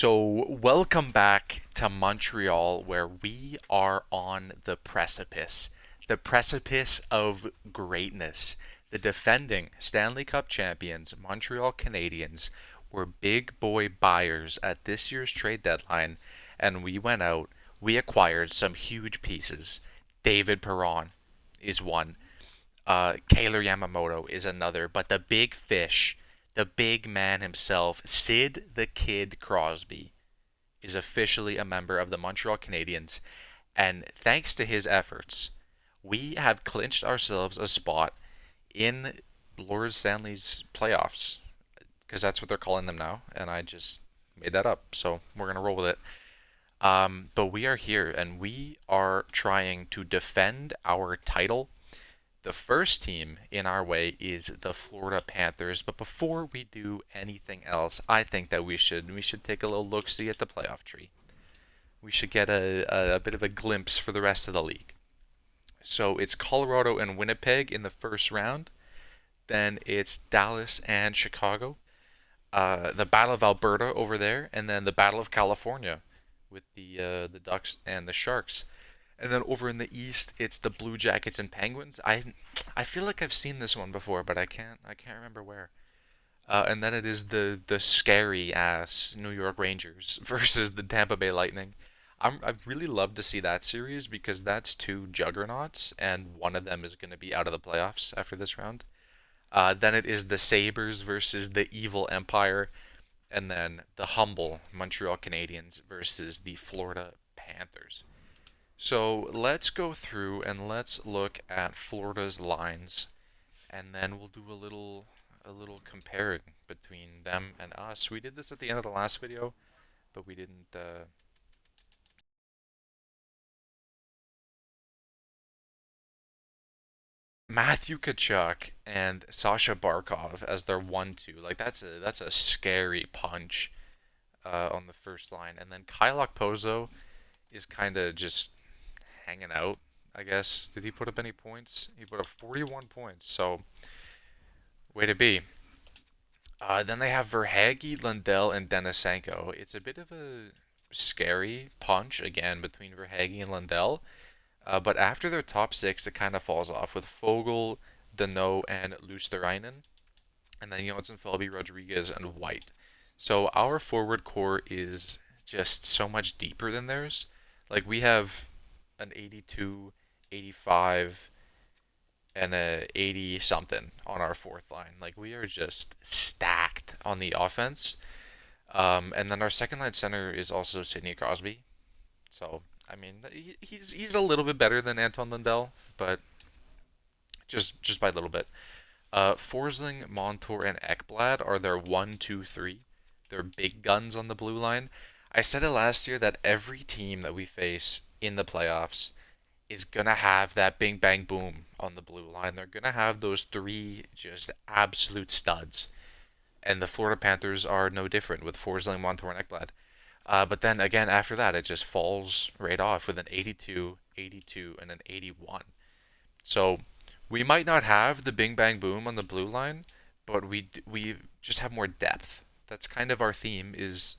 So, welcome back to Montreal, where we are on the precipice of greatness. The defending Stanley Cup champions, Montreal Canadiens, were big boy buyers at this year's trade deadline, and we went out, we acquired some huge pieces. David Perron is one. Kailer Yamamoto is another, but the big fish, the big man himself, Sid the Kid Crosby, is officially a member of the Montreal Canadiens, and thanks to his efforts, we have clinched ourselves a spot in Lord Stanley's playoffs, because that's what they're calling them now, and I just made that up, so we're gonna roll with it. But we are here, and we are trying to defend our title. The first team in our way is the Florida Panthers, but before we do anything else, I think that we should take a little look see at the playoff tree. We should get a bit of a glimpse for the rest of the league. So it's Colorado and Winnipeg in the first round. Then it's Dallas and Chicago. The Battle of Alberta over there, and then the Battle of California with the Ducks and the Sharks. And then over in the East, it's the Blue Jackets and Penguins. I feel like I've seen this one before, but I can't remember where. And then it is the scary ass New York Rangers versus the Tampa Bay Lightning. I'd really love to see that series because that's two juggernauts, and one of them is going to be out of the playoffs after this round. Then it is the Sabres versus the Evil Empire, and then the humble Montreal Canadiens versus the Florida Panthers. So let's go through and let's look at Florida's lines, and then we'll do a little comparing between them and us. We did this at the end of the last video, but we didn't. Matthew Kachuk and Sasha Barkov as their 1-2. Like that's a scary punch on the first line, and then Kyle Okposo is kind of just hanging out. I guess. Did he put up any points? He put up 41 points. So way to be. Then they have Verhage, Lundell, and Denisenko. It's a bit of a scary punch again between Verhage and Lundell. But after their top six, it kind of falls off with Fogel, Dano, and Luosterainen, and then Johnson, Felby, Rodriguez, and White. So our forward core is just so much deeper than theirs. Like we have an 82, 85, and a 80 something on our fourth line. Like we are just stacked on the offense. And then our second line center is also Sidney Crosby. So I mean, he's a little bit better than Anton Lundell, but just by a little bit. Forsling, Montour, and Ekblad are their 1, 2, 3. They're big guns on the blue line. I said it last year that every team that we face in the playoffs is gonna have that bing bang boom on the blue line. They're gonna have those three just absolute studs, and the Florida Panthers are no different with Forsling, Montour, and Ekblad. But then again, after that, it just falls right off with an 82, 82, and an 81. So we might not have the bing bang boom on the blue line, but we just have more depth. That's kind of our theme is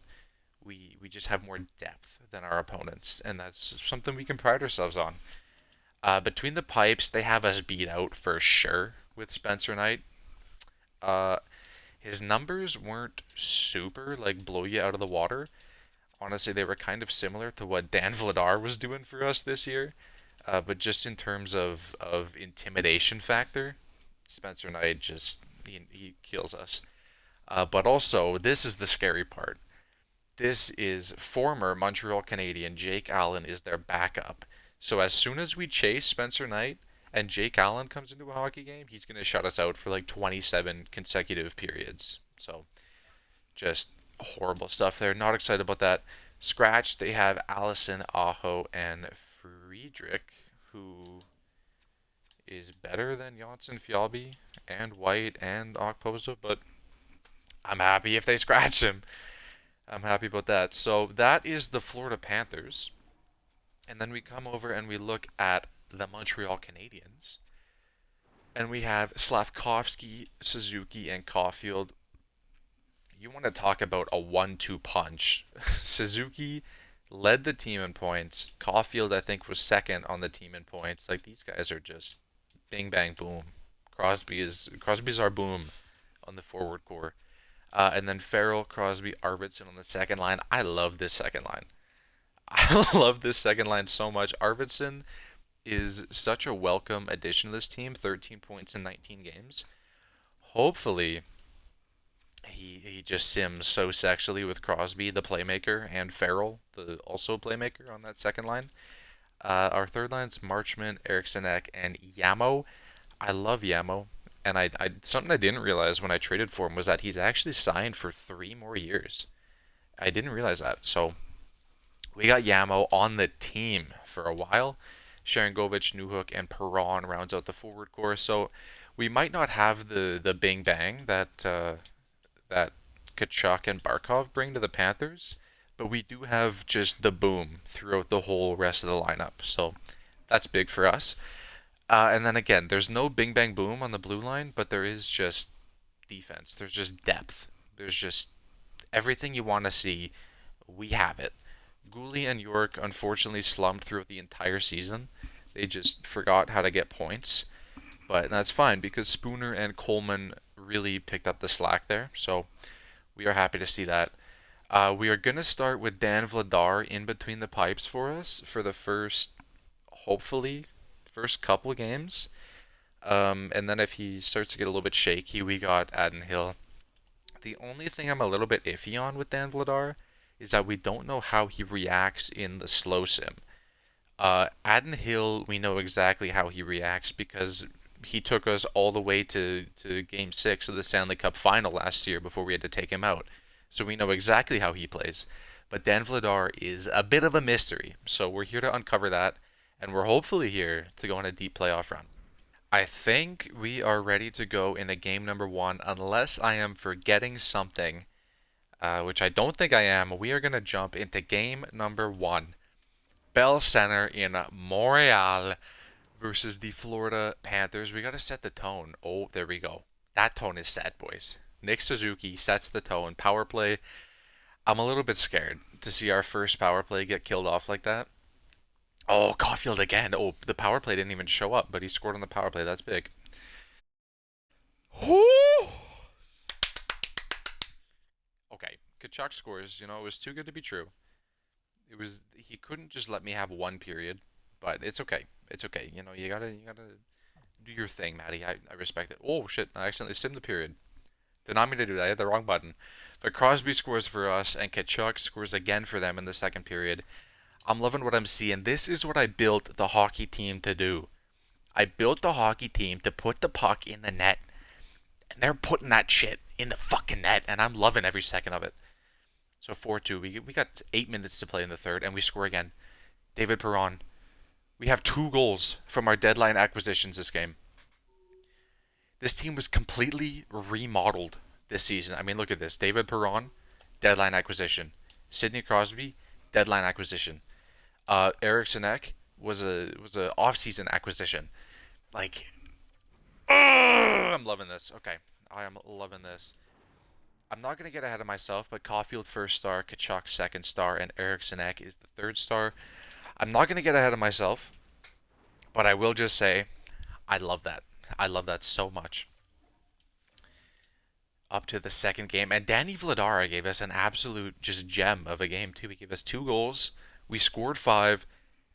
we just have more depth than our opponents, and that's something we can pride ourselves on. Between the pipes, they have us beat out for sure with Spencer Knight. Uh, his numbers weren't super like blow you out of the water. Honestly, they were kind of similar to what Dan Vladar was doing for us this year. But just in terms of intimidation factor, Spencer Knight just he kills us. But also, this is the scary part. This is former Montreal Canadian Jake Allen is their backup. So as soon as we chase Spencer Knight and Jake Allen comes into a hockey game, he's going to shut us out for like 27 consecutive periods. So just horrible stuff there. Not excited about that. Scratch, they have Allison, Aho, and Friedrich, who is better than Janssen, Fjallby, and White, and Okposo, but I'm happy if they scratch him. I'm happy about that. So that is the Florida Panthers. And then we come over and we look at the Montreal Canadiens. And we have Slavkovsky, Suzuki, and Caulfield. You want to talk about a 1-2 punch. Suzuki led the team in points. Caulfield, I think, was second on the team in points. Like, these guys are just bing bang boom. Crosby's our boom on the forward core. And then Farrell, Crosby, Arvidsson on the second line. I love this second line. I love this second line so much. Arvidsson is such a welcome addition to this team. 13 points in 19 games. Hopefully, he just sims so sexually with Crosby, the playmaker, and Farrell, the also playmaker on that second line. Our third line's Marchman, Eriksson Ek, and Yamo. I love Yamo. And something I didn't realize when I traded for him was that he's actually signed for 3 more years. I didn't realize that. So we got Yamo on the team for a while. Sharangovich, Newhook, and Perron rounds out the forward core. So we might not have the bing bang that Kachuk and Barkov bring to the Panthers, but we do have just the boom throughout the whole rest of the lineup. So that's big for us. And then again, there's no bing bang boom on the blue line, but there is just defense. There's just depth. There's just everything you want to see. We have it. Gooley and York unfortunately slumped throughout the entire season. They just forgot how to get points. But that's fine because Spooner and Coleman really picked up the slack there. So we are happy to see that. We are going to start with Dan Vladar in between the pipes for us for the hopefully, first couple games. And then if he starts to get a little bit shaky, we got Adden Hill. The only thing I'm a little bit iffy on with Dan Vladar is that we don't know how he reacts in the slow sim. Adden Hill, we know exactly how he reacts because he took us all the way to Game 6 of the Stanley Cup Final last year before we had to take him out. So we know exactly how he plays. But Dan Vladar is a bit of a mystery. So we're here to uncover that, and we're hopefully here to go on a deep playoff run. I think we are ready to go into game number 1, unless I am forgetting something, which I don't think I am. We are going to jump into game number 1. Bell Center in Montreal versus the Florida Panthers. We got to set the tone. Oh, there we go. That tone is set, boys. Nick Suzuki sets the tone. Power play. I'm a little bit scared to see our first power play get killed off like that. Oh, Caulfield again. Oh, the power play didn't even show up, but he scored on the power play. That's big. Whoo! Okay, Kachuk scores. You know, it was too good to be true. He couldn't just let me have one period, but it's okay. It's okay. You know, you gotta do your thing, Maddie. I respect it. Oh shit! I accidentally simmed the period. Did not mean to do that. I hit the wrong button. But Crosby scores for us, and Kachuk scores again for them in the second period. I'm loving what I'm seeing. This is what I built the hockey team to do. I built the hockey team to put the puck in the net, and they're putting that shit in the fucking net, and I'm loving every second of it. So 4-2. We got 8 minutes to play in the third, and we score again. David Perron. We have 2 goals from our deadline acquisitions this game. This team was completely remodeled this season. I mean, look at this. David Perron, deadline acquisition. Sidney Crosby, deadline acquisition. Eriksson Ek was a off-season acquisition. Like, I'm loving this. Okay, I am loving this. I'm not going to get ahead of myself, but Caulfield first star, Kachuk second star, and Eriksson Ek is the third star. I'm not going to get ahead of myself, but I will just say I love that. I love that so much. Up to the second game, and Danny Vladara gave us an absolute just gem of a game too. He gave us 2 goals. We scored 5.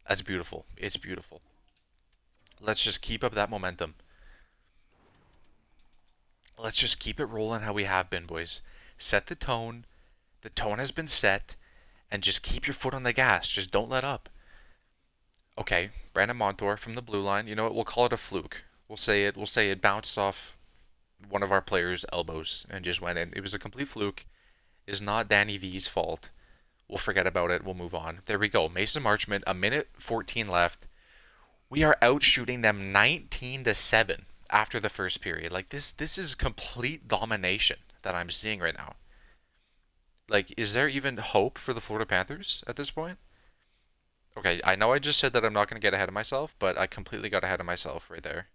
That's beautiful. It's beautiful. Let's just keep up that momentum. Let's just keep it rolling how we have been, boys. Set the tone. The tone has been set. And just keep your foot on the gas. Just don't let up. Okay, Brandon Montour from the blue line. You know what? We'll call it a fluke. We'll say it bounced off one of our players' elbows and just went in. It was a complete fluke. It's not Danny V's fault. We'll forget about it. We'll move on. There we go. Mason Marchment, a minute 14 left. We are out shooting them 19-7 after the first period. Like this is complete domination that I'm seeing right now. Like, is there even hope for the Florida Panthers at this point? Okay, I know I just said that I'm not going to get ahead of myself, but I completely got ahead of myself right there.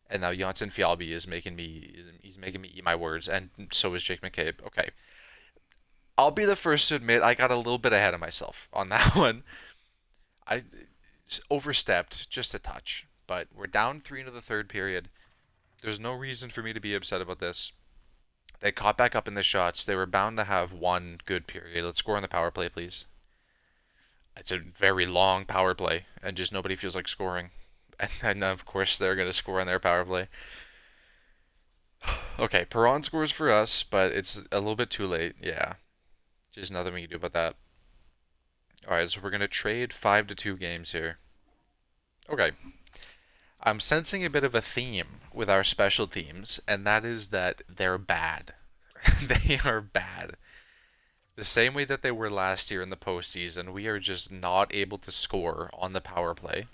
And now Janssen Fialbi is making me eat my words, and so is Jake McCabe. Okay, I'll be the first to admit I got a little bit ahead of myself on that one. I overstepped just a touch, but we're down three into the third period. There's no reason for me to be upset about this. They caught back up in the shots. They were bound to have one good period. Let's score on the power play, please. It's a very long power play, and just nobody feels like scoring. And of course, they're going to score on their power play. Okay, Perron scores for us, but it's a little bit too late. Yeah, just nothing we can do about that. All right, so we're going to trade 5-2 games here. Okay, I'm sensing a bit of a theme with our special teams, and that is that they're bad. They are bad. The same way that they were last year in the postseason, we are just not able to score on the power play.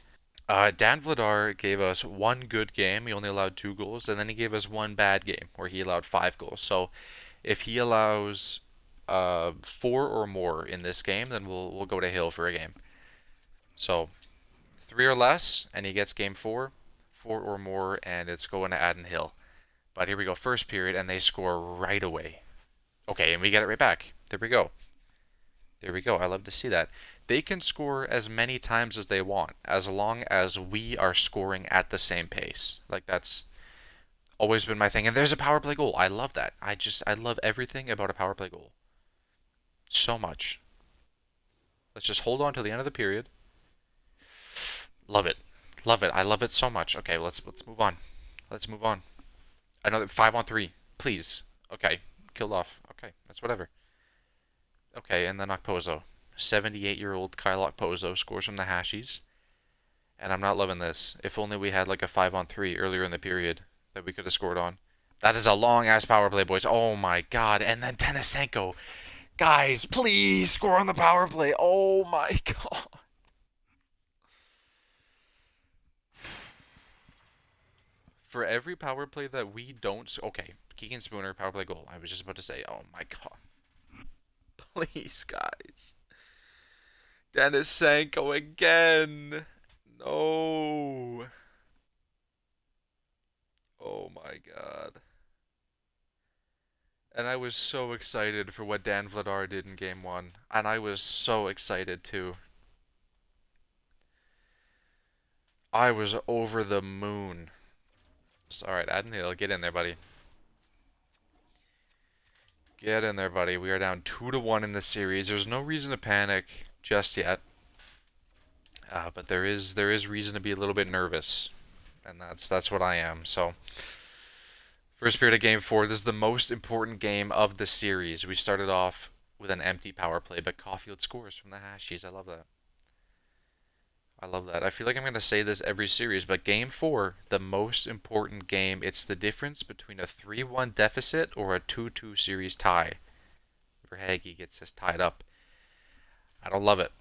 Dan Vladar gave us one good game. He only allowed 2 goals, and then he gave us one bad game where he allowed 5 goals. So if he allows 4 or more in this game, then we'll go to Hill for a game. So 3 or less, and he gets game 4. 4 or more, and it's going to Adden Hill. But here we go, first period, and they score right away. Okay, and we get it right back. There we go. There we go. I love to see that. They can score as many times as they want, as long as we are scoring at the same pace. Like, that's always been my thing. And there's a power play goal. I love that. I love everything about a power play goal. So much. Let's just hold on till the end of the period. Love it. Love it. I love it so much. Okay, let's move on. Let's move on. Another 5-on-3, please. Okay, killed off. Okay, that's whatever. Okay, and then Okposo. 78-year-old Kyle Okposo scores from the hashies. And I'm not loving this. If only we had like a 5-on-3 earlier in the period that we could have scored on. That is a long-ass power play, boys. Oh my god. And then Tennyshenko. Guys, please score on the power play. Oh my god. For every power play that we don't... Okay, Keegan Spooner, power play goal. I was just about to say, oh my god. Please, guys. Denisenko again. No. Oh my god. And I was so excited for what Dan Vladar did in game 1. And I was so excited too. I was over the moon. Alright, Adden Hill, get in there, buddy. Get in there, buddy. We are down 2-1 in the series. There's no reason to panic just yet. But there is reason to be a little bit nervous. And that's what I am. So, first period of game 4. This is the most important game of the series. We started off with an empty power play, but Caulfield scores from the hashies. I love that. I love that. I feel like I'm going to say this every series, but game 4, the most important game. It's the difference between a 3-1 deficit or a 2-2 series tie. Verhaeghe gets us tied up. I don't love it.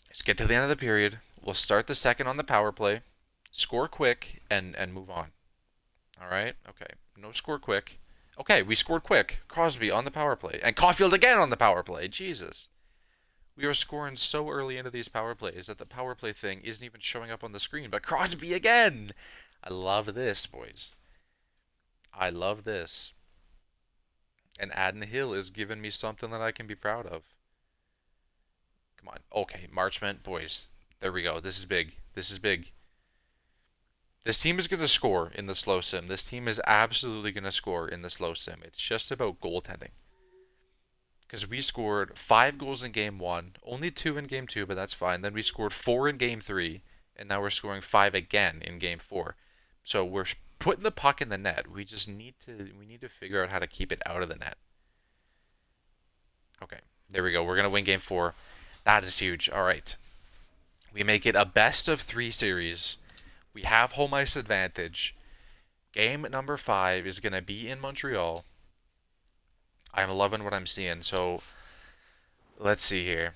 Just get to the end of the period. We'll start the second on the power play. Score quick and move on. Alright? Okay. No score quick. Okay, we scored quick. Crosby on the power play. And Caulfield again on the power play. Jesus. We are scoring so early into these power plays that the power play thing isn't even showing up on the screen. But Crosby again! I love this, boys. I love this. And Adden Hill is giving me something that I can be proud of. Come on. Okay, Marchment, boys. There we go. This is big. This is big. This team is going to score in the slow sim. This team is absolutely going to score in the slow sim. It's just about goaltending. Because we scored 5 goals in game 1, only 2 in game 2, but that's fine. Then we scored 4 in game 3, and now we're scoring 5 again in game 4. So we're putting the puck in the net. We just need to figure out how to keep it out of the net. Okay, there we go. We're going to win game 4. That is huge. All right. We make it a best of 3 series. We have home ice advantage. Game number 5 is going to be in Montreal. I'm loving what I'm seeing. So, let's see here.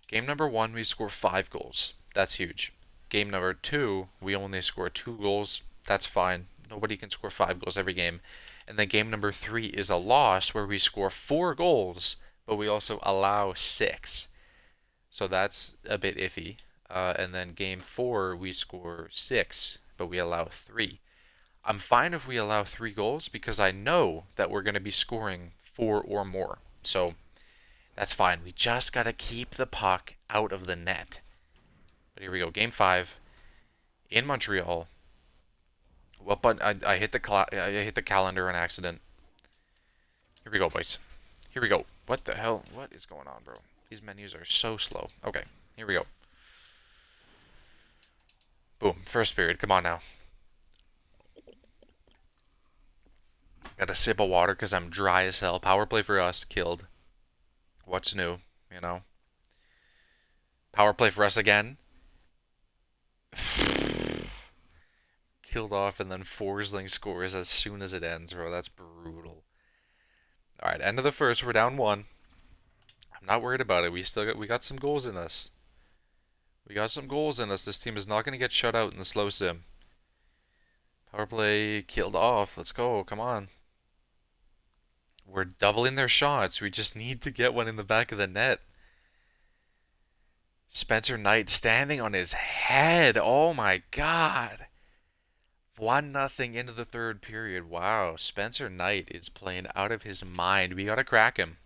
Game number 1, we score 5 goals. That's huge. Game number 2, we only score 2 goals. That's fine. Nobody can score 5 goals every game. And then game number 3 is a loss where we score 4 goals, but we also allow 6. So that's a bit iffy. And then game 4, we score 6, but we allow 3. I'm fine if we allow 3 goals because I know that we're going to be scoring 4 or more. So that's fine. We just got to keep the puck out of the net. But here we go. Game 5 in Montreal. Well, but I hit the calendar on accident. Here we go, boys. Here we go. What the hell? What is going on, bro? These menus are so slow. Okay, here we go. Boom. First period. Come on now. Got a sip of water because I'm dry as hell. Power play for us. Killed. What's new? You know. Power play for us again. Killed off and then Forsling scores as soon as it ends, bro. That's brutal. All right, end of the first. We're down 1. I'm not worried about it. We got some goals in us. We got some goals in us. This team is not going to get shut out in the slow sim. Power play killed off. Let's go. Come on. We're doubling their shots. We just need to get one in the back of the net. Spencer Knight standing on his head. Oh my god. 1-0 into the third period. Wow. Spencer Knight is playing out of his mind. We got to crack him.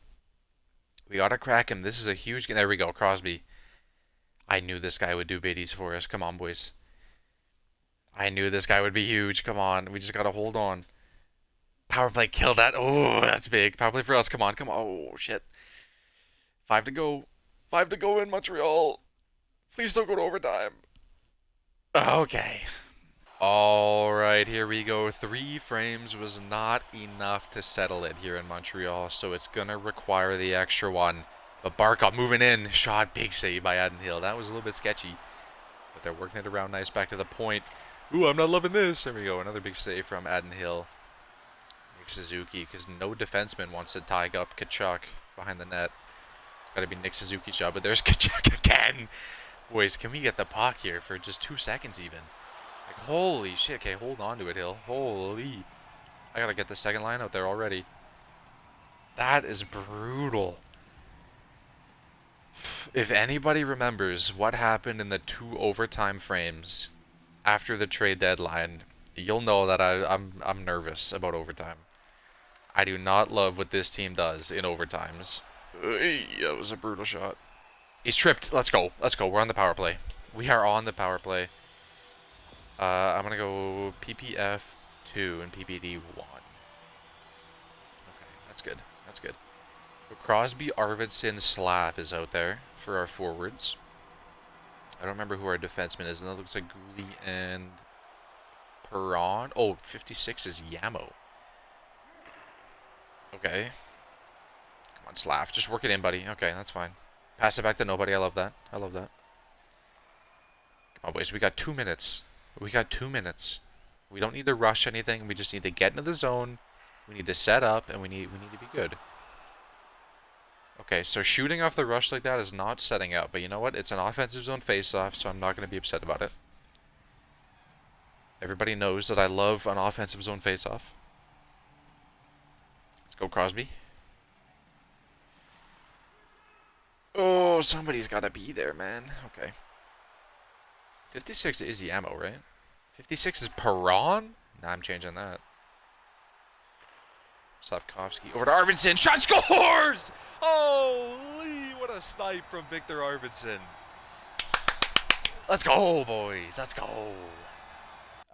We got to crack him. This is a huge game. There we go. Crosby. I knew this guy would do biddies for us. Come on, boys. I knew this guy would be huge. Come on. We just got to hold on. Power play killed that. Oh, that's big. Power play for us. Come on. Come on. Oh, shit. 5 to go. 5 to go in Montreal. Please don't go to overtime. Okay. All right, here we go. 3 frames was not enough to settle it here in Montreal, so it's going to require the extra one. But Barkov moving in. Shot. Big save by Addenhill. That was a little bit sketchy. But they're working it around nice back to the point. Ooh, I'm not loving this. There we go. Another big save from Addenhill. Nick Suzuki, because no defenseman wants to tie up Kachuk behind the net. It's got to be Nick Suzuki's job, but there's Kachuk again. Boys, can we get the puck here for just 2 seconds even? Like, holy shit. Okay, hold on to it, Hill. Holy. I got to get the second line out there already. That is brutal. If anybody remembers what happened in the 2 overtime frames after the trade deadline, you'll know that I'm nervous about overtime. I do not love what this team does in overtimes. That was a brutal shot. He's tripped. Let's go. Let's go. We're on the power play. We are on the power play. I'm going to go PPF 2 and PPD 1. Okay, that's good. That's good. So Crosby, Arvidsson, Slav is out there for our forwards. I don't remember who our defenseman is. And that looks like Gouli and Perron. Oh, 56 is Yamo. Okay. Come on, Slav. Just work it in, buddy. Okay, that's fine. Pass it back to nobody. I love that. I love that. Come on, boys. We got 2 minutes. We got 2 minutes. We don't need to rush anything. We just need to get into the zone. We need to set up, and we need to be good. Okay, so shooting off the rush like that is not setting up. But you know what? It's an offensive zone face-off, so I'm not going to be upset about it. Everybody knows that I love an offensive zone face-off. Let's go, Crosby. Oh, somebody's got to be there, man. Okay. 56 is Yamo, right? 56 is Perron? Nah, I'm changing that. Slavkovsky over to Arvidsson. Shot scores! Holy, what a snipe from Victor Arvidsson. Let's go, boys. Let's go.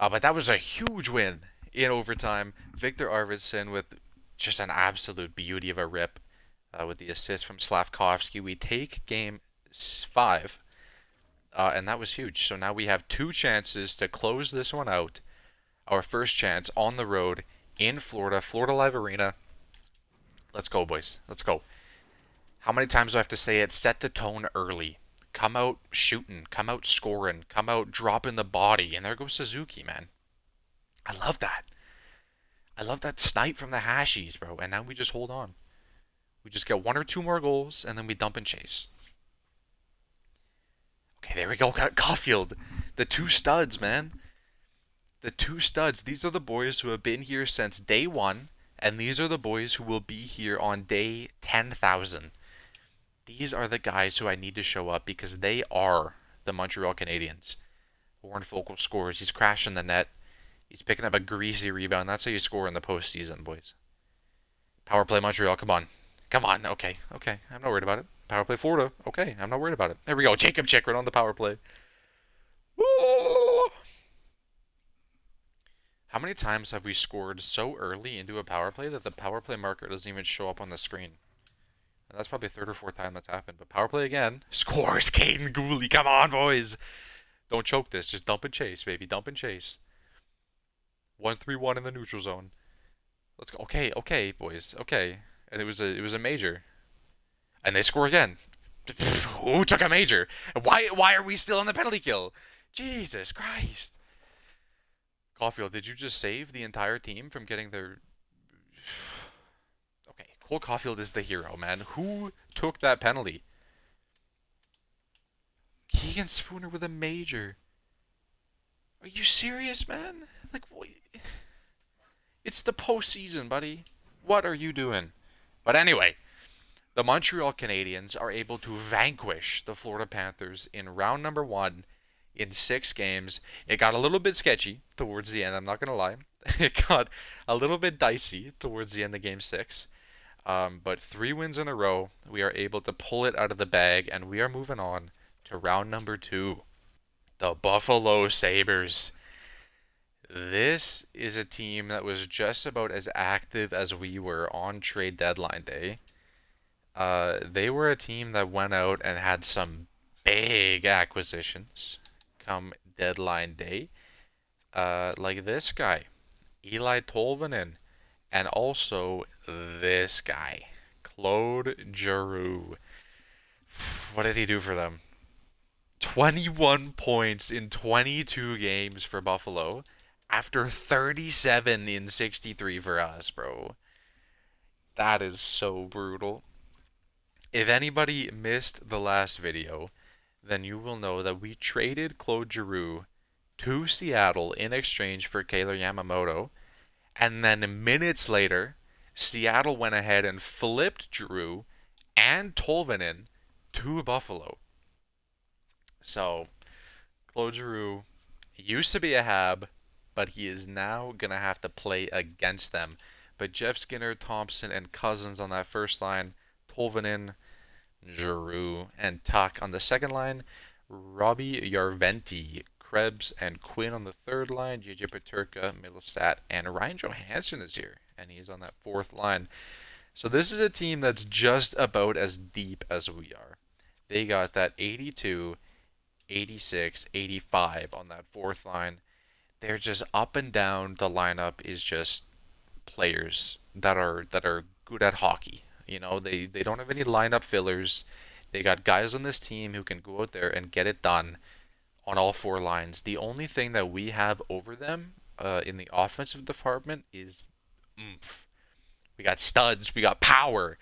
But that was a huge win in overtime. Victor Arvidsson with just an absolute beauty of a rip with the assist from Slavkovsky. We take game 5. And that was huge. So now we have 2 chances to close this one out. Our first chance on the road in Florida, Florida Live Arena. Let's go, boys. Let's go. How many times do I have to say it? Set the tone early. Come out shooting. Come out scoring. Come out dropping the body. And there goes Suzuki, man. I love that. I love that snipe from the hashies, bro. And now we just hold on. We just get 1 or 2 more goals, and then we dump and chase. Okay, there we go. Caulfield. The 2 studs, man. The 2 studs. These are the boys who have been here since day 1, and these are the boys who will be here on day 10,000. These are the guys who I need to show up because they are the Montreal Canadiens. Warren Fogle scores. He's crashing the net. He's picking up a greasy rebound. That's how you score in the postseason, boys. Power play Montreal. Come on. Come on. Okay. Okay. I'm not worried about it. Power play Florida. Okay. I'm not worried about it. There we go. Jacob Chikrin on the power play. Woo! How many times have we scored so early into a power play that the power play marker doesn't even show up on the screen? And that's probably the third or fourth time that's happened. But power play again. Scores Caden Gooley. Come on, boys. Don't choke this. Just dump and chase, baby. Dump and chase. 1-3-1 in the neutral zone. Let's go. Okay, okay, boys. Okay. And it was a major. And they score again. Who took a major? Why are we still on the penalty kill? Jesus Christ. Caulfield, did you just save the entire team from getting their... Okay, Cole Caulfield is the hero, man. Who took that penalty? Keegan Spooner with a major. Are you serious, man? Like, what? It's the postseason, buddy. What are you doing? But anyway, the Montreal Canadiens are able to vanquish the Florida Panthers in round number 1 in 6 games. It got a little bit sketchy towards the end, I'm not going to lie. It got a little bit dicey towards the end of game 6. But 3 wins in a row, we are able to pull it out of the bag, and we are moving on to round number 2. The Buffalo Sabres. This is a team that was just about as active as we were on trade deadline day. They were a team that went out and had some big acquisitions come deadline day. Like this guy, Eli Tolvanen, and also this guy, Claude Giroux. What did he do for them? 21 points in 22 games for Buffalo after 37 in 63 for us, bro. That is so brutal. If anybody missed the last video, then you will know that we traded Claude Giroux to Seattle in exchange for Kailer Yamamoto, and then minutes later, Seattle went ahead and flipped Giroux and Tolvanen to Buffalo. So, Claude Giroux used to be a Hab, but he is now going to have to play against them. But Jeff Skinner, Thompson, and Cousins on that first line, Tolvanen, Giroux, and Tuck on the second line, Robbie Yarventi, Krebs, and Quinn on the third line, JJ Peterka, Middlestat, and Ryan Johansson is here, and he's on that fourth line. So this is a team that's just about as deep as we are. They got that 82, 86, 85 on that fourth line. They're just up and down. The lineup is just players that are good at hockey. You know, they don't have any lineup fillers. They got guys on this team who can go out there and get it done on all 4 lines. The only thing that we have over them in the offensive department is oomph. We got studs. We got power.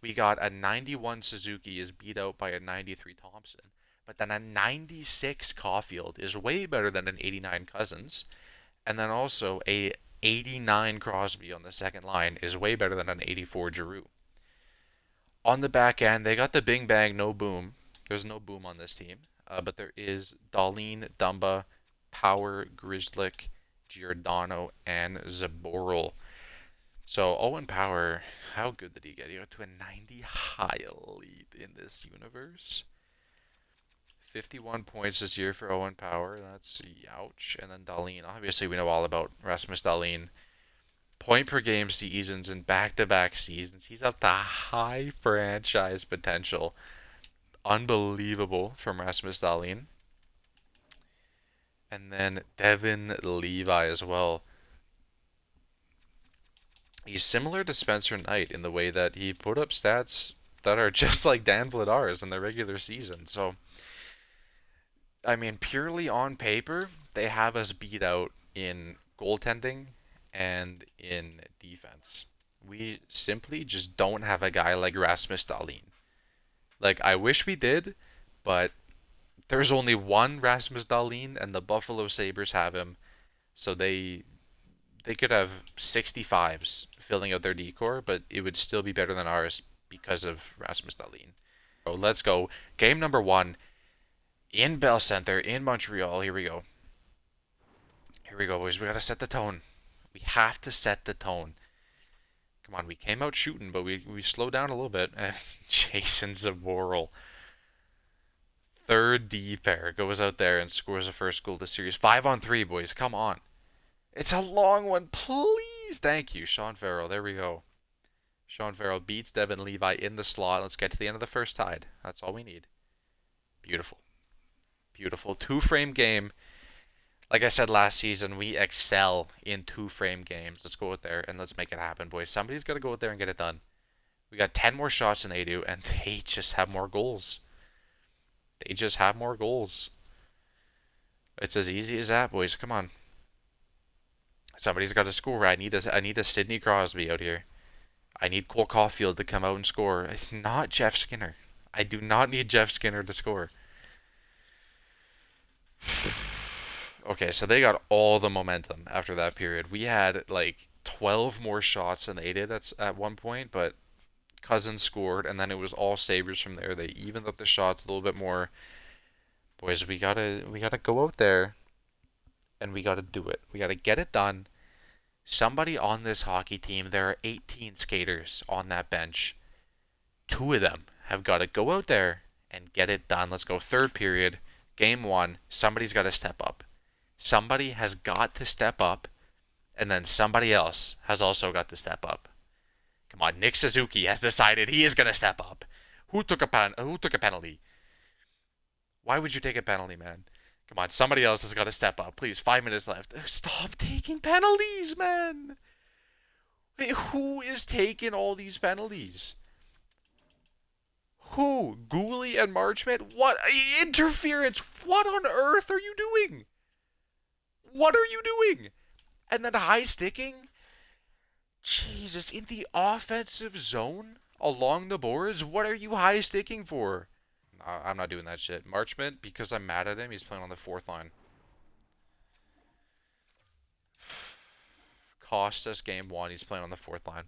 We got a 91 Suzuki is beat out by a 93 Thompson. But then a 96 Caulfield is way better than an 89 Cousins. And then also a 89 Crosby on the second line is way better than an 84 Giroux. On the back end, they got the bing bang, no boom. There's no boom on this team. But there is Dahlin, Dumba, Power, Grzelcyk, Giordano, and Zaboral. So Owen Power, how good did he get? He got to a 90 high elite in this universe. 51 points this year for Owen Power. That's ouch. And then Dahlin. Obviously, we know all about Rasmus Dahlin. Point per game seasons in back-to-back seasons. He's up to high franchise potential. Unbelievable from Rasmus Dahlin. And then Devin Levi as well. He's similar to Spencer Knight in the way that he put up stats that are just like Dan Vladar's in the regular season. So, I mean, purely on paper, they have us beat out in goaltending and in defense. We simply just don't have a guy like Rasmus Dahlin. Like, I wish we did, but there's only one Rasmus Dahlin, and the Buffalo Sabres have him. So they could have 65s filling out their decor, but it would still be better than ours because of Rasmus Dahlin. So let's go. Game number 1. In Bell Center, in Montreal. Here we go. Here we go, boys. We gotta set the tone. We have to set the tone. Come on, we came out shooting, but we slowed down a little bit. Jason Zaboral, third D pair, goes out there and scores the first goal of the series. 5-on-3, boys. Come on. It's a long one, please. Thank you, Sean Farrell. There we go. Sean Farrell beats Devin Levi in the slot. Let's get to the end of the first tied. That's all we need. Beautiful. Beautiful. Two-frame game. Like I said last season, we excel in two-frame games. Let's go out there and let's make it happen, boys. Somebody's got to go out there and get it done. We got 10 more shots than they do, and they just have more goals. They just have more goals. It's as easy as that, boys. Come on. Somebody's got to score. I need a Sidney Crosby out here. I need Cole Caulfield to come out and score. It's not Jeff Skinner. I do not need Jeff Skinner to score. Okay, so they got all the momentum after that period. We had like 12 more shots than they did at one point, but Cousins scored, and then it was all Sabres from there. They evened up the shots a little bit more. Boys, we gotta go out there, and we gotta do it. We gotta get it done. Somebody on this hockey team, there are 18 skaters on that bench. 2 of them have got to go out there and get it done. Let's go third period, game 1. Somebody's got to step up. Somebody has got to step up, and then somebody else has also got to step up. Come on, Nick Suzuki has decided he is going to step up. Who took a penalty? Why would you take a penalty, man? Come on, somebody else has got to step up. Please, 5 minutes left. Stop taking penalties, man. Wait, who is taking all these penalties? Who? Gooley and Marchment? What? Interference? What on earth are you doing? What are you doing? And then high sticking? Jesus, in the offensive zone? Along the boards? What are you high sticking for? I'm not doing that shit. Marchment, because I'm mad at him, he's playing on the 4th line. Cost us game 1, he's playing on the 4th line.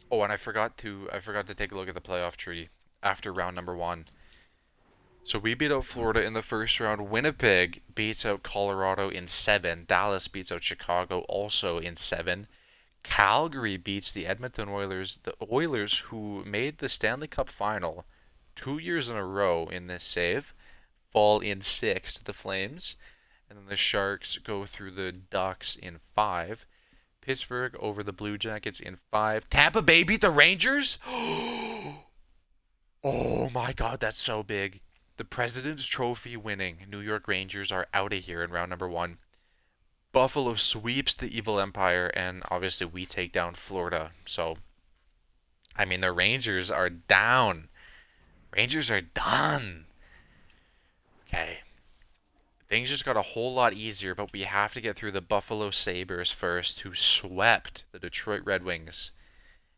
Oh, and I forgot to take a look at the playoff tree after round number 1. So we beat out Florida in the first round. Winnipeg beats out Colorado in 7. Dallas beats out Chicago also in 7. Calgary beats the Edmonton Oilers. The Oilers, who made the Stanley Cup final 2 years in a row in this save, fall in 6 to the Flames. And then the Sharks go through the Ducks in 5. Pittsburgh over the Blue Jackets in 5. Tampa Bay beat the Rangers? Oh my god, that's so big. The President's Trophy winning New York Rangers are out of here in round number 1. Buffalo sweeps the Evil Empire, and obviously we take down Florida. So, I mean, the Rangers are down. Rangers are done. Okay. Things just got a whole lot easier, but we have to get through the Buffalo Sabres first, who swept the Detroit Red Wings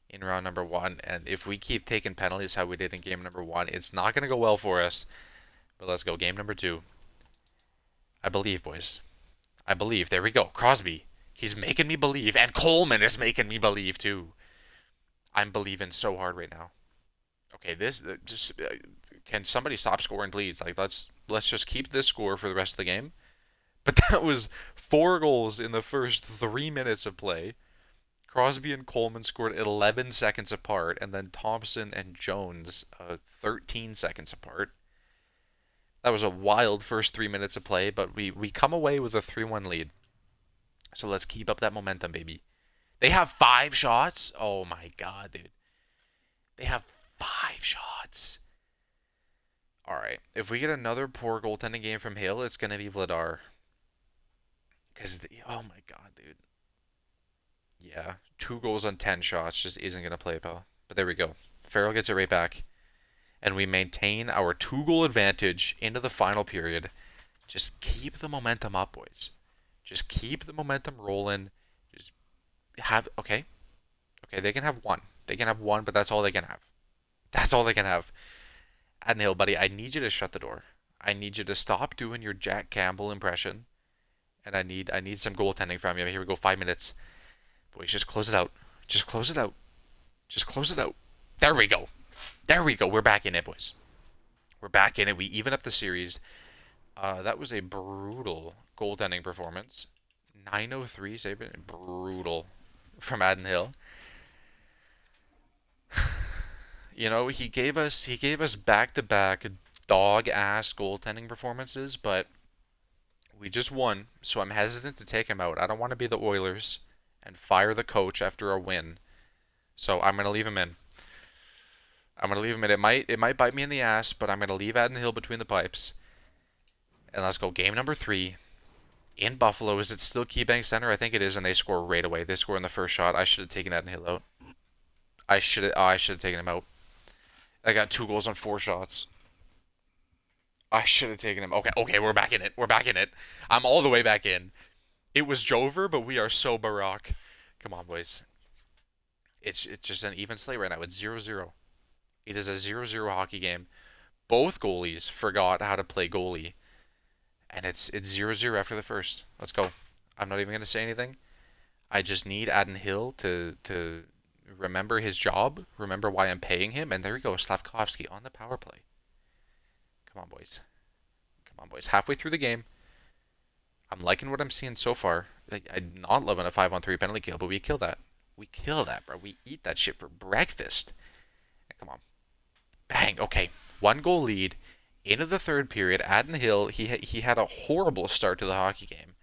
in round number 1. And if we keep taking penalties how we did in game number 1, it's not going to go well for us. But let's go. Game number 2. I believe, boys. I believe. There we go. Crosby. He's making me believe. And Coleman is making me believe, too. I'm believing so hard right now. Okay, this... can somebody stop scoring, please? Like, let's just keep this score for the rest of the game. But that was 4 goals in the first 3 minutes of play. Crosby and Coleman scored 11 seconds apart. And then Thompson and Jones 13 seconds apart. That was a wild first 3 minutes of play, but we come away with a 3-1 lead. So let's keep up that momentum, baby. They have 5 shots? Oh my god, dude. They have 5 shots. Alright, if we get another poor goaltending game from Hill, it's going to be Vladar. Because, oh my god, dude. Yeah, 2 goals on 10 shots just isn't going to play, pal. But there we go. Farrell gets it right back. And we maintain our 2-goal advantage into the final period. Just keep the momentum up, boys. Just keep the momentum rolling. Just have... Okay, they can have 1. They can have 1, but that's all they can have. That's all they can have. And Hill, buddy, I need you to shut the door. I need you to stop doing your Jack Campbell impression. And I need some goaltending from you. Here we go, 5 minutes. Boys, just close it out. Just close it out. Just close it out. There we go. There we go. We're back in it, boys. We're back in it. We even up the series. That was a brutal goaltending performance. 903 save, brutal from Adden Hill. You know, he gave us back-to-back dog-ass goaltending performances, but we just won, so I'm hesitant to take him out. I don't want to be the Oilers and fire the coach after a win. So I'm gonna leave him in. I'm gonna leave him in. It might bite me in the ass, but I'm gonna leave Adden Hill between the pipes. And let's go. Game number 3 in Buffalo. Is it still KeyBank Center? I think it is, and they score right away. They score in the first shot. I should have taken Adden Hill out. I should have taken him out. I got 2 goals on 4 shots. I should have taken him. Okay, we're back in it. We're back in it. I'm all the way back in. It was Jover, but we are so Barack. Come on, boys. It's just an even slate right now. It's 0-0. It is a 0-0 hockey game. Both goalies forgot how to play goalie. And it's 0-0 after the first. Let's go. I'm not even going to say anything. I just need Adden Hill to remember his job, remember why I'm paying him, and there we go, Slavkovsky on the power play. Come on, boys. Come on, boys. Halfway through the game. I'm liking what I'm seeing so far. I'm not loving a 5-on-3 penalty kill, but we kill that. We kill that, bro. We eat that shit for breakfast. Come on. Bang. Okay. 1-goal lead. Into the third period. Adden Hill, he had a horrible start to the hockey game,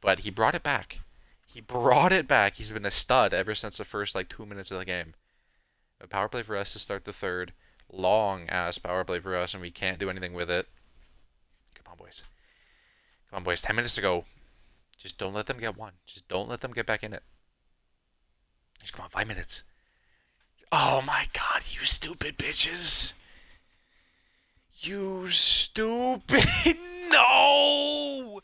but he brought it back. He brought it back. He's been a stud ever since the first, 2 minutes of the game. A power play for us to start the third. Long-ass power play for us, and we can't do anything with it. Come on, boys. Come on, boys. 10 minutes to go. Just don't let them get one. Just don't let them get back in it. Just come on, 5 minutes. Oh, my God, you stupid bitches. You stupid... No!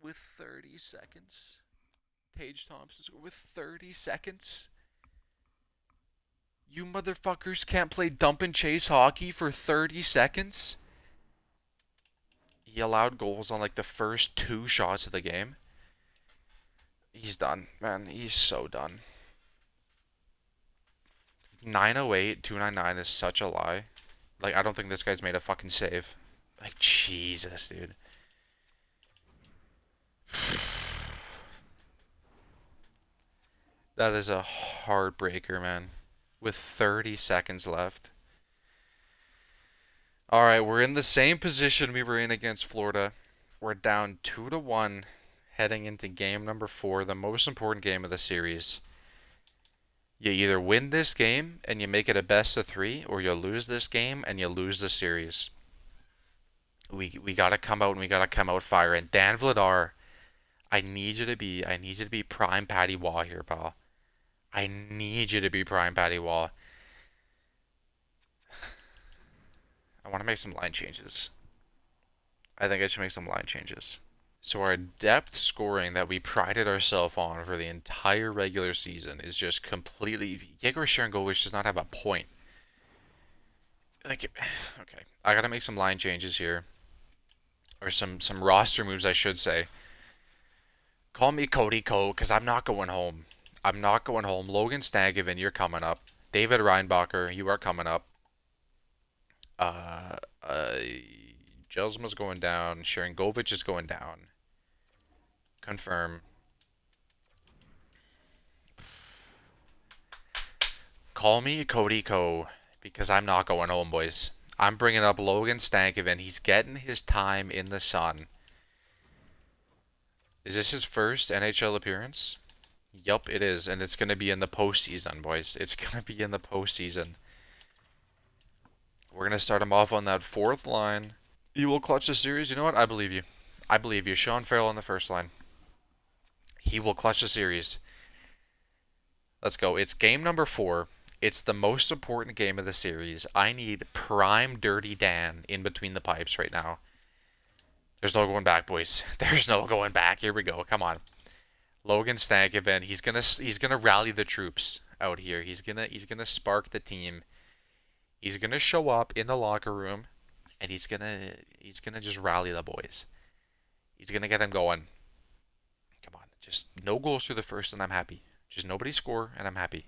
With 30 seconds. Tage Thompson with 30 seconds. You motherfuckers can't play dump and chase hockey for 30 seconds? He allowed goals on the first 2 shots of the game. He's done, man. He's so done. 908, 299 is such a lie. I don't think this guy's made a fucking save. Jesus, dude. That is a heartbreaker, man. With 30 seconds left. Alright, we're in the same position we were in against Florida. We're down 2-1 heading into game number 4, the most important game of the series. You either win this game and you make it a best of 3, or you lose this game and you lose the series. We gotta come out and we gotta come out fire. And Dan Vladar, I need you to be prime Patty Waugh here, pal. I need you to be prime Patty Waugh. I want to make some line changes. I think I should make some line changes. So our depth scoring that we prided ourselves on for the entire regular season is just completely... Yegor Sharangovich does not have a point. Okay, I gotta make some line changes here. Or some roster moves, I should say. Call me Cody Co, because I'm not going home. I'm not going home. Logan Stankoven, you're coming up. David Reinbacher, you are coming up. Jelsma's going down. Sharangovich is going down. Confirm. Call me Cody Co, because I'm not going home, boys. I'm bringing up Logan Stankoven. He's getting his time in the sun. Is this his first NHL appearance? Yup, it is. And it's going to be in the postseason, boys. It's going to be in the postseason. We're going to start him off on that 4th line. He will clutch the series. You know what? I believe you. I believe you. Sean Farrell on the 1st line. He will clutch the series. Let's go. It's game number 4. It's the most important game of the series. I need prime Dirty Dan in between the pipes right now. There's no going back, boys. There's no going back. Here we go. Come on. Logan Stankoven. He's gonna rally the troops out here. He's gonna spark the team. He's gonna show up in the locker room, and he's gonna just rally the boys. He's gonna get them going. Come on. Just no goals through the first, and I'm happy. Just nobody score, and I'm happy.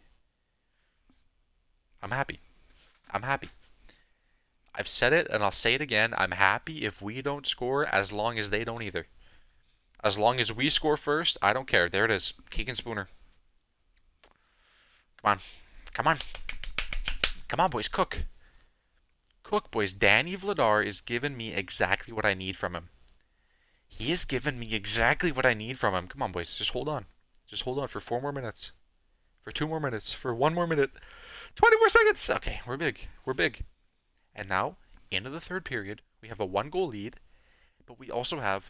I'm happy. I'm happy. I've said it and I'll say it again. I'm happy if we don't score as long as they don't either. As long as we score first, I don't care. There it is. Keegan Spooner. Come on. Come on. Come on, boys. Cook. Cook, boys. Danny Vladar is giving me exactly what I need from him. He is giving me exactly what I need from him. Come on, boys. Just hold on. Just hold on for 4 more minutes. For 2 more minutes. For 1 more minute. 20 more seconds. Okay, we're big. We're big. And now, into the third period, we have a 1-goal lead, but we also have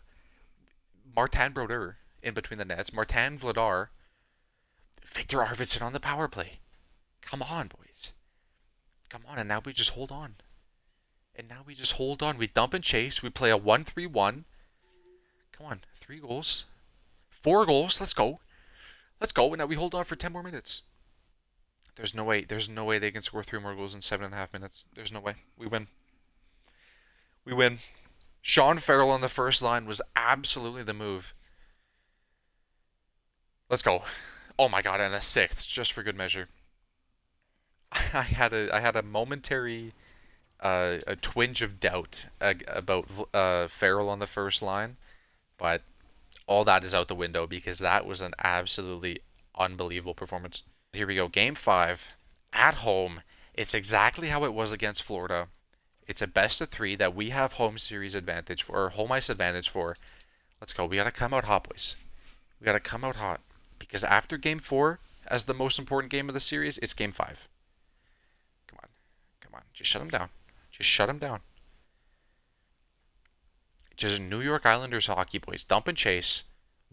Martin Brodeur in between the nets. Martin Vladar. Victor Arvidsson on the power play. Come on, boys. Come on, and now we just hold on. And now we just hold on. We dump and chase. We play a 1-3-1. Come on, 3 goals. 4 goals. Let's go. Let's go. And now we hold on for 10 more minutes. There's no way they can score 3 more goals in 7.5 minutes. There's no way. We win. We win. Sean Farrell on the first line was absolutely the move. Let's go. Oh my god, and a 6th, just for good measure. I had a momentary a twinge of doubt about Farrell on the first line, but all that is out the window because that was an absolutely unbelievable performance. Here we go, Game 5 at home. It's exactly how it was against Florida. It's a best of 3 that we have home series advantage for, or home ice advantage for. Let's go. We gotta come out hot, boys. We gotta come out hot because after Game 4, as the most important game of the series, it's Game 5. Come on, come on, just shut him down. Just shut him down. Just New York Islanders hockey, boys. Dump and chase.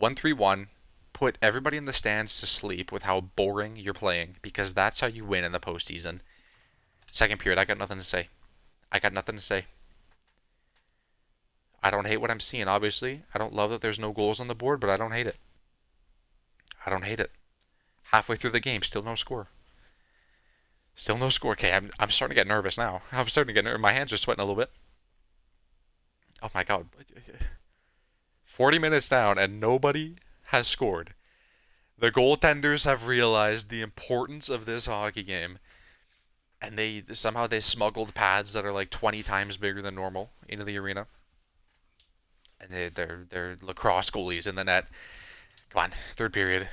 1-3-1. Put everybody in the stands to sleep with how boring you're playing because that's how you win in the postseason. Second period, I got nothing to say. I got nothing to say. I don't hate what I'm seeing, obviously. I don't love that there's no goals on the board, but I don't hate it. I don't hate it. Halfway through the game, still no score. Still no score. Okay, I'm starting to get nervous now. I'm starting to get nervous. My hands are sweating a little bit. Oh my god. 40 minutes down and nobody has scored. The goaltenders have realized the importance of this hockey game, and they smuggled pads that are like 20 times bigger than normal into the arena. And they're lacrosse goalies in the net. Come on, third period.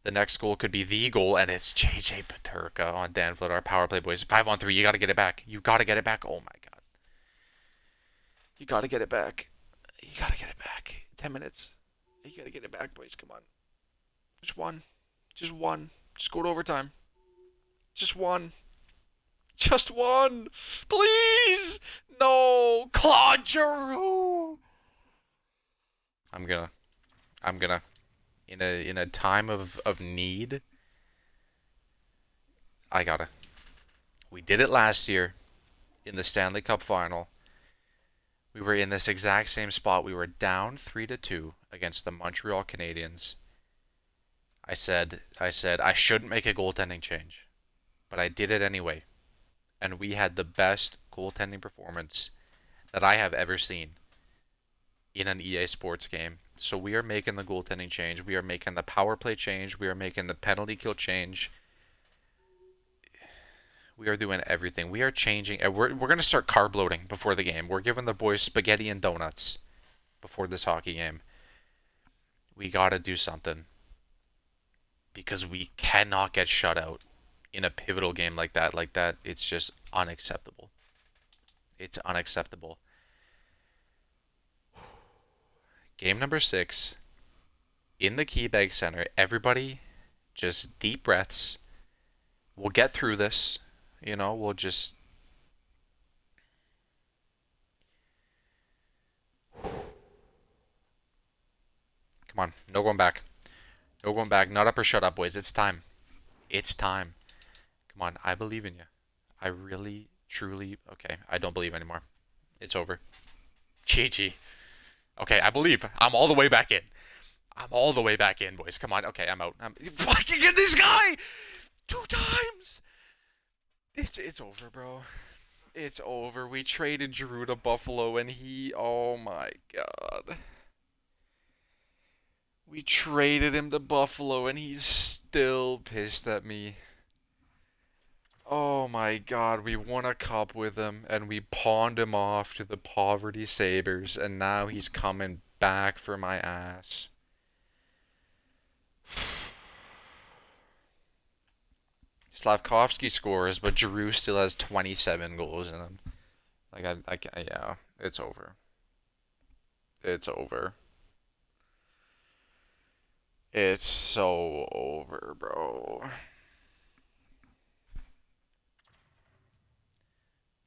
The next goal could be the goal, and it's JJ Peterka on Dan Vladar. Power play, boys. 5-on-3. You got to get it back. You got to get it back. Oh my god. You got to get it back. You got to get it back. 10 minutes. You got to get it back, boys. Come on. Just one. Just one. Just go to overtime. Just one. Just one. Please. No. Claude Giroux. I'm gonna. In a time of need, I gotta. We did it last year in the Stanley Cup final. We were in this exact same spot. We were down 3-2 against the Montreal Canadiens. I said I shouldn't make a goaltending change, but I did it anyway. And we had the best goaltending performance that I have ever seen in an EA Sports game. So we are making the goaltending change. We are making the power play change. We are making the penalty kill change. We are doing everything. We are changing. We're going to start carb loading before the game. We're giving the boys spaghetti and donuts before this hockey game. We got to do something because we cannot get shut out in a pivotal game like that. It's just unacceptable. It's unacceptable. Game number 6 in the Keybank Center. Everybody just deep breaths. We'll get through this. You know, we'll just... Come on, no going back. No going back. Not up or shut up, boys. It's time. It's time. Come on, I believe in you. I really, truly... Okay, I don't believe anymore. It's over. GG. Okay, I believe. I'm all the way back in. I'm all the way back in, boys. Come on. Okay, I'm out. Fucking get this guy! 2 times! It's over, bro. It's over. We traded Giroux to Buffalo, and he... Oh, my God. We traded him to Buffalo, and he's still pissed at me. Oh my God, we won a cup with him and we pawned him off to the Poverty Sabres and now he's coming back for my ass. Slavkovsky scores, but Giroux still has 27 goals in him. Like yeah, it's over. It's over. It's so over, bro.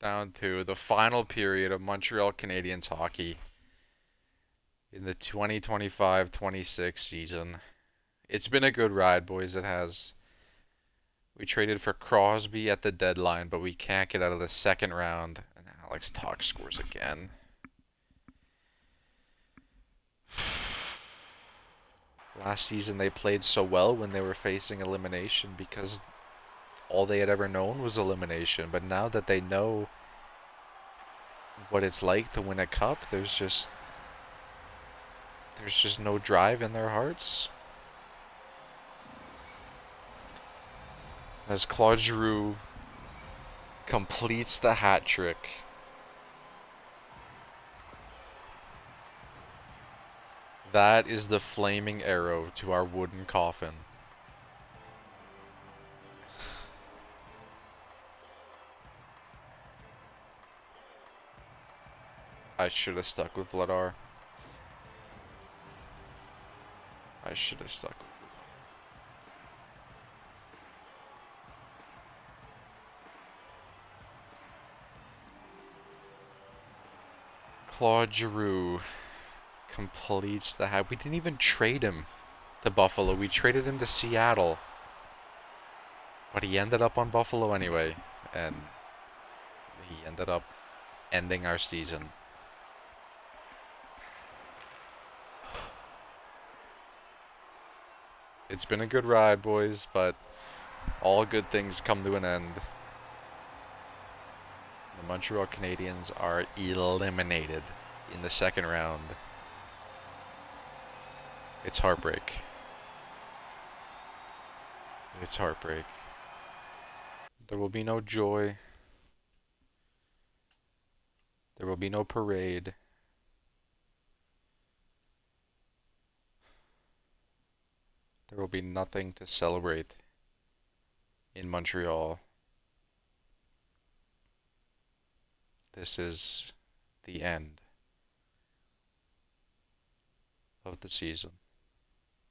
Down to the final period of Montreal Canadiens hockey in the 2025-26 season. It's been a good ride, boys. It has. We traded for Crosby at the deadline, but we can't get out of the second round. And Alex Tuch scores again. Last season they played so well when they were facing elimination because all they had ever known was elimination. But now that they know what it's like to win a cup, there's just no drive in their hearts. As Claude Giroux completes the hat trick. That is the flaming arrow to our wooden coffin. I should have stuck with Vladar. I should have stuck with Vladar. Claude Giroux completes the hat. We didn't even trade him to Buffalo. We traded him to Seattle. But he ended up on Buffalo anyway. And he ended up ending our season. It's been a good ride, boys, but all good things come to an end. The Montreal Canadiens are eliminated in the second round. It's heartbreak. It's heartbreak. There will be no joy. There will be no parade. There will be nothing to celebrate in Montreal. This is the end of the season.